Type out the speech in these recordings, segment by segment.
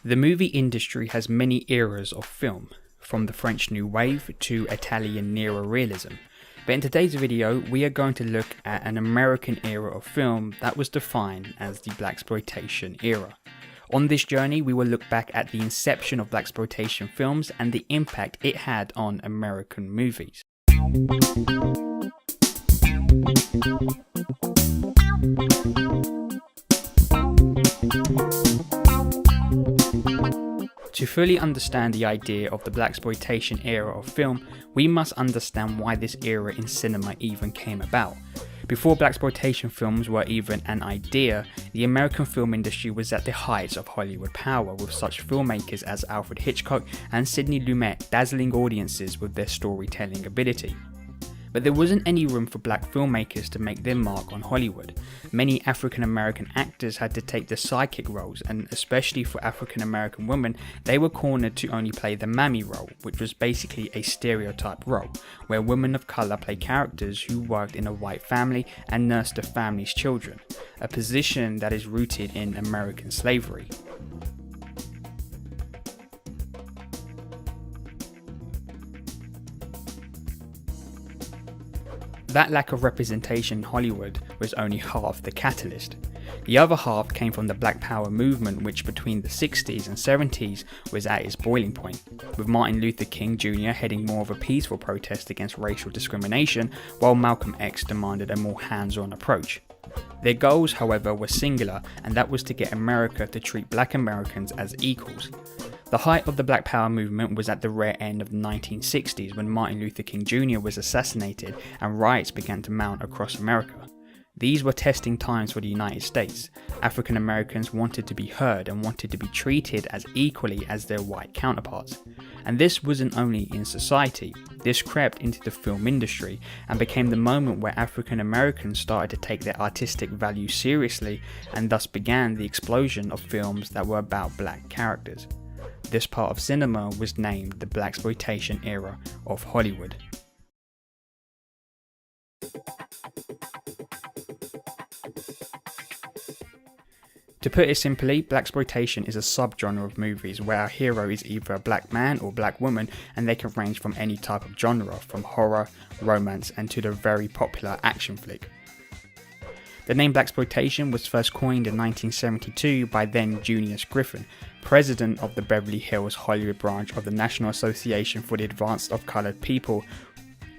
The movie industry has many eras of film, from the French New Wave to Italian neorealism. But in today's video, we are going to look at an American era of film that was defined as the Blaxploitation era. On this journey, we will look back at the inception of Blaxploitation films and the impact it had on American movies. To fully understand the idea of the Blaxploitation era of film, we must understand why this era in cinema even came about. Before Blaxploitation films were even an idea, the American film industry was at the heights of Hollywood power, with such filmmakers as Alfred Hitchcock and Sidney Lumet dazzling audiences with their storytelling ability. But there wasn't any room for black filmmakers to make their mark on Hollywood. Many African American actors had to take the sidekick roles, and especially for African American women, they were cornered to only play the mammy role, which was basically a stereotype role, where women of colour play characters who worked in a white family and nursed the family's children, a position that is rooted in American slavery. That lack of representation in Hollywood was only half the catalyst. The other half came from the Black Power movement, which between the 60s and 70s was at its boiling point, with Martin Luther King Jr. heading more of a peaceful protest against racial discrimination, while Malcolm X demanded a more hands-on approach. Their goals, however, were singular, and that was to get America to treat black Americans as equals. The height of the Black Power movement was at the rare end of the 1960s, when Martin Luther King Jr. was assassinated and riots began to mount across America. These were testing times for the United States. African Americans wanted to be heard and wanted to be treated as equally as their white counterparts. And this wasn't only in society, this crept into the film industry and became the moment where African Americans started to take their artistic value seriously, and thus began the explosion of films that were about black characters. This part of cinema was named the Blaxploitation era of Hollywood. To put it simply, Blaxploitation is a subgenre of movies where our hero is either a black man or black woman, and they can range from any type of genre, from horror, romance, and to the very popular action flick. The name Blaxploitation was first coined in 1972 by then Junius Griffin, president of the Beverly Hills Hollywood branch of the National Association for the Advancement of Colored People,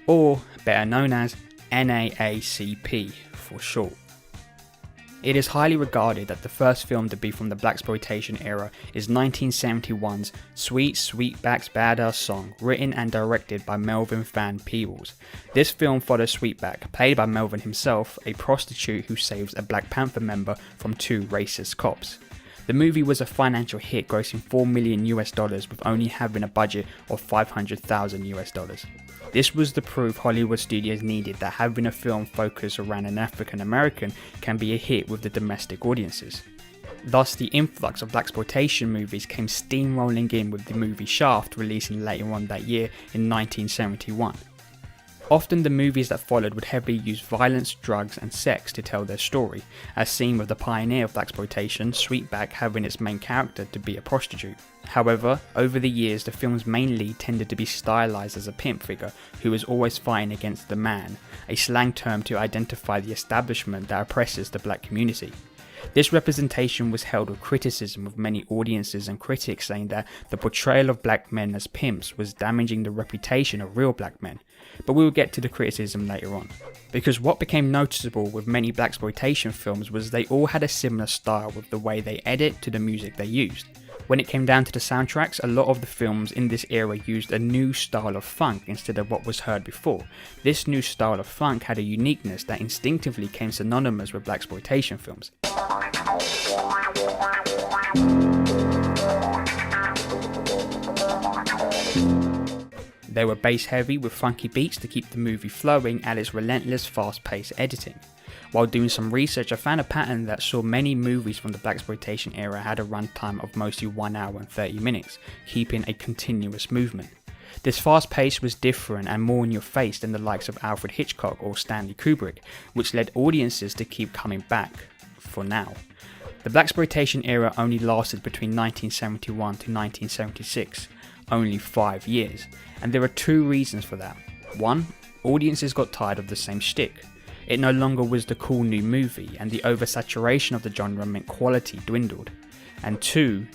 or better known as NAACP for short. It is highly regarded that the first film to be from the Blaxploitation era is 1971's Sweet Sweetback's Badass Song, written and directed by Melvin Van Peebles. This film follows Sweetback, played by Melvin himself, a prostitute who saves a Black Panther member from two racist cops. The movie was a financial hit, grossing $4 million with only having a budget of $500,000. This was the proof Hollywood studios needed that having a film focused around an African American can be a hit with the domestic audiences. Thus, the influx of Blaxploitation movies came steamrolling in, with the movie Shaft releasing later on that year in 1971. Often the movies that followed would heavily use violence, drugs and sex to tell their story, as seen with the pioneer of Blaxploitation, Sweetback, having its main character to be a prostitute. However, over the years the film's main lead tended to be stylized as a pimp figure who was always fighting against the man, a slang term to identify the establishment that oppresses the black community. This representation was held with criticism, with many audiences and critics saying that the portrayal of black men as pimps was damaging the reputation of real black men. But we will get to the criticism later on. Because what became noticeable with many Blaxploitation films was they all had a similar style, with the way they edit to the music they used. When it came down to the soundtracks, a lot of the films in this era used a new style of funk instead of what was heard before. This new style of funk had a uniqueness that instinctively came synonymous with Blaxploitation films. They were bass heavy with funky beats to keep the movie flowing at its relentless fast-paced editing. While doing some research, I found a pattern that saw many movies from the Blaxploitation era had a runtime of mostly 1 hour and 30 minutes, keeping a continuous movement. This fast pace was different and more in your face than the likes of Alfred Hitchcock or Stanley Kubrick, which led audiences to keep coming back, for now. The Blaxploitation era only lasted between 1971 to 1976, only 5 years, and there are two reasons for that. One, audiences got tired of the same shtick. It no longer was the cool new movie, and the oversaturation of the genre meant quality dwindled. And two,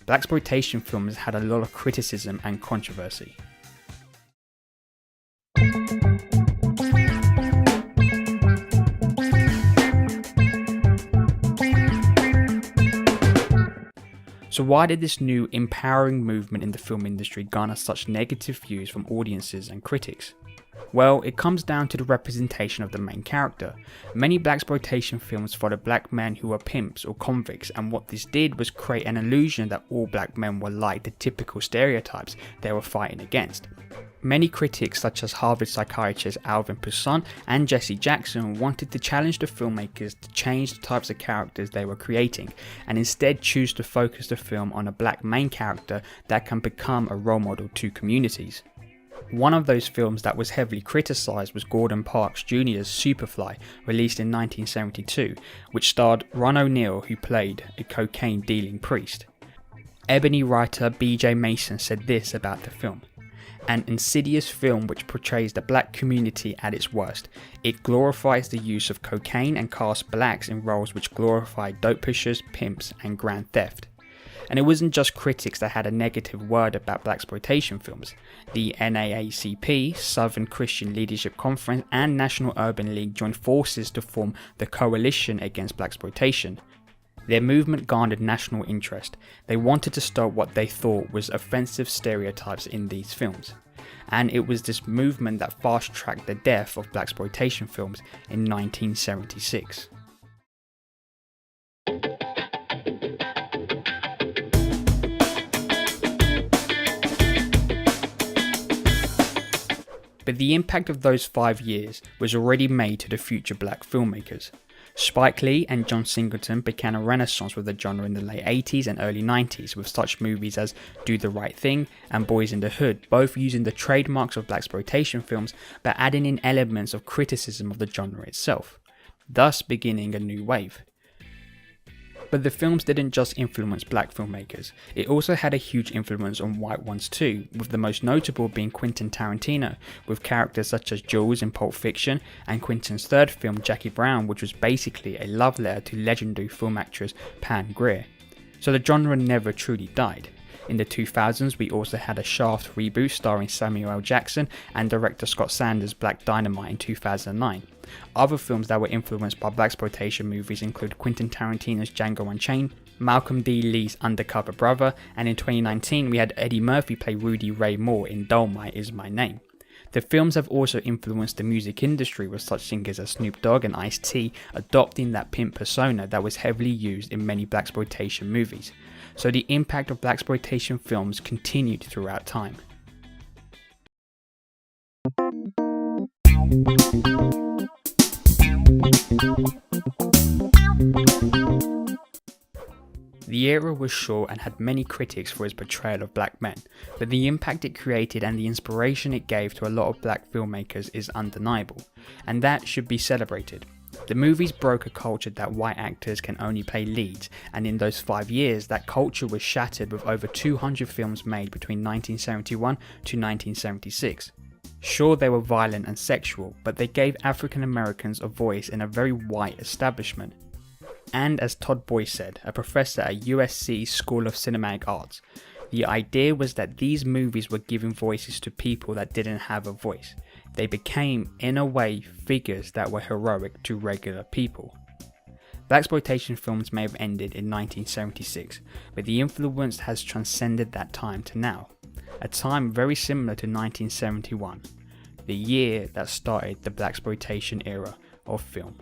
Blaxploitation films had a lot of criticism and controversy. So why did this new empowering movement in the film industry garner such negative views from audiences and critics? Well, it comes down to the representation of the main character. Many blaxploitation films followed black men who were pimps or convicts, and what this did was create an illusion that all black men were like the typical stereotypes they were fighting against. Many critics such as Harvard psychiatrist Alvin Poussin and Jesse Jackson wanted to challenge the filmmakers to change the types of characters they were creating, and instead choose to focus the film on a black main character that can become a role model to communities. One of those films that was heavily criticised was Gordon Parks Jr.'s Superfly, released in 1972, which starred Ron O'Neal, who played a cocaine-dealing priest. Ebony writer B.J. Mason said this about the film: "An insidious film which portrays the black community at its worst. It glorifies the use of cocaine and casts blacks in roles which glorify dope pushers, pimps, and grand theft." And it wasn't just critics that had a negative word about blaxploitation films. The NAACP, Southern Christian Leadership Conference, and National Urban League joined forces to form the Coalition Against Blaxploitation. Their movement garnered national interest. They wanted to stop what they thought was offensive stereotypes in these films. And it was this movement that fast-tracked the death of blaxploitation films in 1976. But the impact of those 5 years was already made to the future black filmmakers. Spike Lee and John Singleton began a renaissance with the genre in the late 80s and early 90s, with such movies as Do the Right Thing and Boys in the Hood, both using the trademarks of blaxploitation films but adding in elements of criticism of the genre itself, thus beginning a new wave. But the films didn't just influence black filmmakers, it also had a huge influence on white ones too, with the most notable being Quentin Tarantino, with characters such as Jules in Pulp Fiction, and Quentin's third film Jackie Brown, which was basically a love letter to legendary film actress Pam Grier. So the genre never truly died. In the 2000s, we also had a Shaft reboot starring Samuel L. Jackson and director Scott Sanders' Black Dynamite in 2009. Other films that were influenced by blaxploitation movies include Quentin Tarantino's Django Unchained, Malcolm D. Lee's Undercover Brother, and in 2019 we had Eddie Murphy play Rudy Ray Moore in Dolomite Is My Name. The films have also influenced the music industry, with such singers as Snoop Dogg and Ice-T adopting that pimp persona that was heavily used in many blaxploitation movies. So the impact of blaxploitation films continued throughout time. The era was short and had many critics for its portrayal of black men, but the impact it created and the inspiration it gave to a lot of black filmmakers is undeniable, and that should be celebrated. The movies broke a culture that white actors can only play leads, and in those 5 years that culture was shattered with over 200 films made between 1971 to 1976. Sure, they were violent and sexual, but they gave African Americans a voice in a very white establishment. And as Todd Boyce said, a professor at USC School of Cinematic Arts, the idea was that these movies were giving voices to people that didn't have a voice. They became, in a way, figures that were heroic to regular people. Blaxploitation films may have ended in 1976, but the influence has transcended that time to now, a time very similar to 1971, the year that started the blaxploitation era of film.